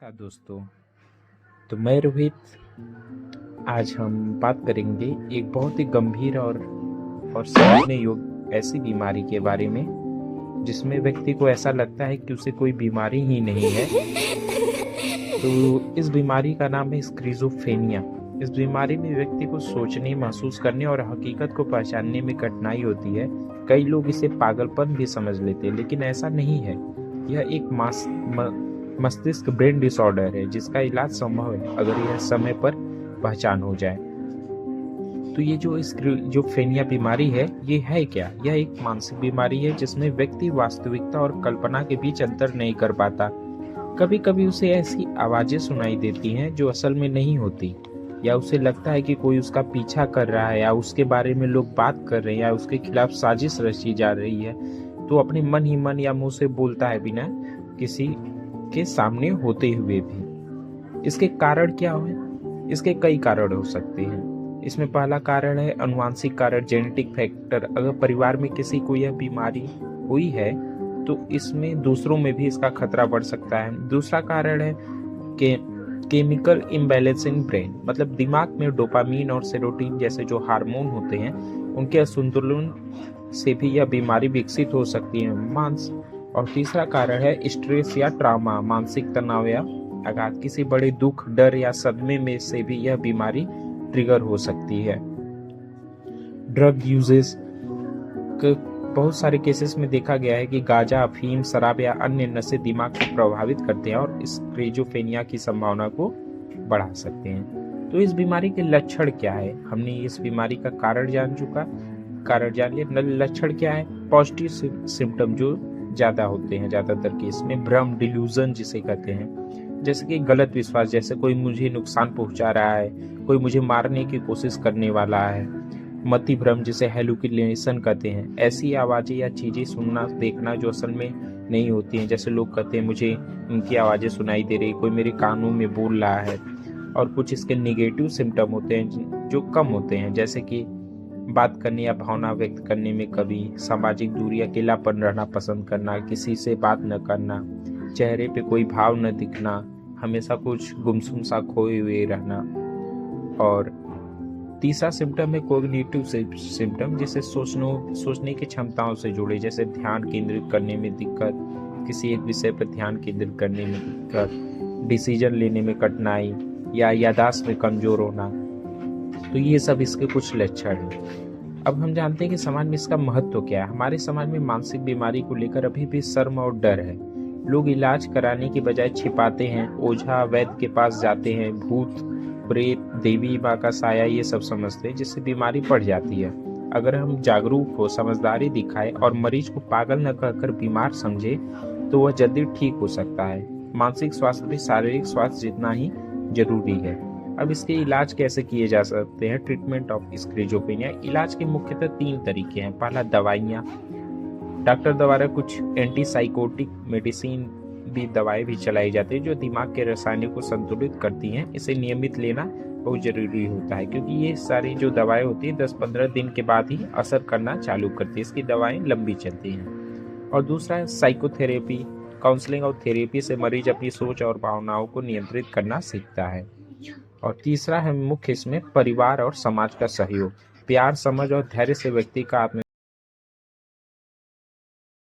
नमस्कार दोस्तों। तो मैं रोहित। आज हम बात करेंगे एक बहुत ही गंभीर और समझने योग्य ऐसी बीमारी के बारे में जिसमें व्यक्ति को ऐसा लगता है कि उसे कोई बीमारी ही नहीं है। तो इस बीमारी का नाम है स्किज़ोफ्रेनिया। इस बीमारी में व्यक्ति को सोचने, महसूस करने और हकीकत को पहचानने में कठिनाई होती है। कई लोग इसे पागलपन भी समझ लेते हैं, लेकिन ऐसा नहीं है। यह एक मस्तिष्क ब्रेन डिसऑर्डर है जिसका इलाज संभव है अगर यह समय पर पहचान हो जाए। तो ये जो स्किज़ोफ्रेनिया बीमारी है, ये है क्या? यह एक मानसिक बीमारी है जिसमें व्यक्ति वास्तविकता और कल्पना के बीच अंतर नहीं कर पाता। कभी कभी उसे ऐसी आवाजें सुनाई देती हैं जो असल में नहीं होती, या उसे लगता है कि कोई उसका पीछा कर रहा है, या उसके बारे में लोग बात कर रहे हैं, या उसके खिलाफ साजिश रची जा रही है। तो अपने मन ही मन या मुंह से बोलता है बिना किसी के सामने होते हुए भी। इसके कारण क्या है? इसके कई कारण हो सकते हैं। इसमें पहला कारण है अनुवांशिक कारण, जेनेटिक फैक्टर। अगर परिवार में किसी को यह बीमारी हुई है तो इसमें दूसरों में भी इसका खतरा बढ़ सकता है। दूसरा कारण है केमिकल इम्बैलेंस इन ब्रेन, मतलब दिमाग में डोपामीन और सेरोटोनिन जैसे जो हार्मोन होते हैं, उनके असंतुलन से भी यह बीमारी विकसित हो सकती है। और तीसरा कारण है स्ट्रेस या ट्रॉमा, मानसिक तनाव या आघात। किसी बड़े दुख, डर या सदमे में से भी यह बीमारी ट्रिगर हो सकती है। ड्रग यूजेस, बहुत सारे केसेस में देखा गया है कि गांजा, अफीम, शराब या अन्य नशे दिमाग को प्रभावित करते हैं और स्किज़ोफ्रेनिया की संभावना को बढ़ा सकते हैं। तो इस बीमारी के लक्षण क्या है? हमने इस बीमारी का कारण जान लिया। लक्षण क्या है? पॉजिटिव सिम्टम जो ज्यादा होते हैं ज्यादातर केस में, भ्रम, डिल्यूजन जिसे कहते हैं, जैसे कि गलत विश्वास, जैसे कोई मुझे नुकसान पहुंचा रहा है, कोई मुझे मारने की कोशिश करने वाला है। मति भ्रम जिसे हेलुसिनेशन कहते हैं, ऐसी आवाजें या चीजें सुनना, देखना जो असल में नहीं होती हैं। जैसे लोग कहते हैं मुझे उनकी आवाजें सुनाई दे रही, कोई मेरे कानों में बोल रहा है। और कुछ इसके नेगेटिव सिम्टम होते हैं जो कम होते हैं, जैसे कि बात करने या भावना व्यक्त करने में कभी, सामाजिक दूरी, अकेलापन रहना पसंद करना, किसी से बात न करना, चेहरे पे कोई भाव न दिखना, हमेशा कुछ गुमसुम सा खोए हुए रहना। और तीसरा सिम्टम है कोग्निटिव सिम्टम, जिसे सोचने की क्षमताओं से जुड़े, जैसे ध्यान केंद्रित करने में दिक्कत, किसी एक विषय पर ध्यान केंद्रित करने में दिक्कत, डिसीजन लेने में कठिनाई या याददाश्त में कमजोर होना। तो ये सब इसके कुछ लक्षण हैं। अब हम जानते हैं कि समाज में इसका महत्व क्या है। हमारे समाज में मानसिक बीमारी को लेकर अभी भी शर्म और डर है। लोग इलाज कराने की बजाय छिपाते हैं, ओझा, वैद्य के पास जाते हैं, भूत, प्रेत, देवी माँ का साया, ये सब समझते हैं, जिससे बीमारी बढ़ जाती है। अगर हम जागरूक हो, समझदारी दिखाए और मरीज को पागल न कहकर बीमार समझे तो वह जल्दी ठीक हो सकता है। मानसिक स्वास्थ्य भी शारीरिक स्वास्थ्य जितना ही जरूरी है। अब इसके इलाज कैसे किए जा सकते हैं? Treatment of schizophrenia. इलाज के मुख्यतः 3 तरीके हैं। पहला, दवाइयाँ। डॉक्टर द्वारा कुछ एंटीसाइकोटिक मेडिसिन भी दवाएं भी चलाई जाती है जो दिमाग के रसायनों को संतुलित करती हैं। इसे नियमित लेना बहुत जरूरी होता है, क्योंकि ये सारी जो दवाएं होती हैं 10-15 दिन के बाद ही असर करना चालू करती है। इसकी दवाएं लंबी चलती हैं। और दूसरा है साइकोथेरेपी। काउंसलिंग और थेरेपी से मरीज अपनी सोच और भावनाओं को नियंत्रित करना सीखता है। और तीसरा है मुख्य इसमें परिवार और समाज का सहयोग। प्यार, समझ और धैर्य से व्यक्ति का आत्म